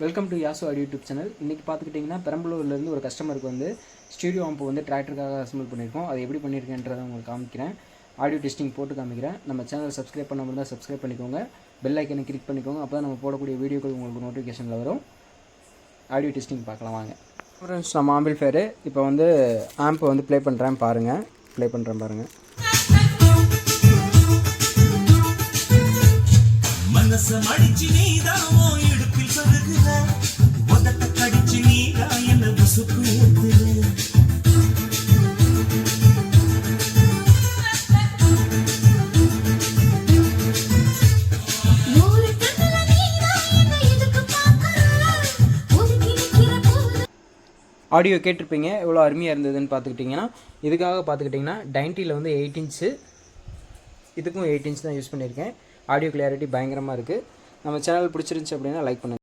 Welcome to யாசு audio YouTube channel. இன்றைக்கி பார்த்துக்கிட்டிங்கன்னா பெரம்பலூர்லேருந்து ஒரு கஸ்டமருக்கு வந்து ஸ்டீரியோ ஆம்பு வந்து டிராக்டருக்காக அசம்பிள் பண்ணியிருக்கோம். அதை எப்படி பண்ணியிருக்கேன்றதை உங்களுக்கு காமிக்கிறேன். ஆடியோ டெஸ்டிங் போட்டு காமிக்கிறேன். நம்ம சேனல் சப்ஸ்கிரைப் பண்ணாமல் இருந்தால் சப்ஸ்கிரைப் பண்ணிக்கோங்க. பெல் ஐக்கனை கிளிக் பண்ணிக்கோங்க. அப்போ தான் நம்ம போடக்கூடிய வீடியோக்கள் உங்களுக்கு நோட்டிஃபிகேஷனில் வரும். ஆடியோ டெஸ்டிங் பார்க்கலாம் வாங்க. ஃப்ரெண்ட்ஸ், நம்ம ஆம்பிள்ஃபயரு இப்போ வந்து ஆம்பை வந்து ப்ளே பண்ணுறேன் பாருங்கள். மனச மடிச்சு நீதாவோ இடுப்பில் சொருகுற உதட்ட கடிச்சு நீதா என்ன உசுப்பு ஏத்துற ஆடியோ கேட்டிருப்பீங்க எவ்வளோ அருமையாக இருந்ததுன்னு பார்த்துக்கிட்டிங்கன்னா, இதுக்காக பார்த்துக்கிட்டிங்கன்னா 90ல் வந்து 8 இன்ச்சு, இதுக்கும் 8 இன்ச் தான் யூஸ் பண்ணியிருக்கேன். ஆடியோ கிளியாரிட்டி பயங்கரமாக இருக்குது. நம்ம சேனல் பிடிச்சிருந்துச்சி அப்படின்னா லைக் பண்ணுங்கள்.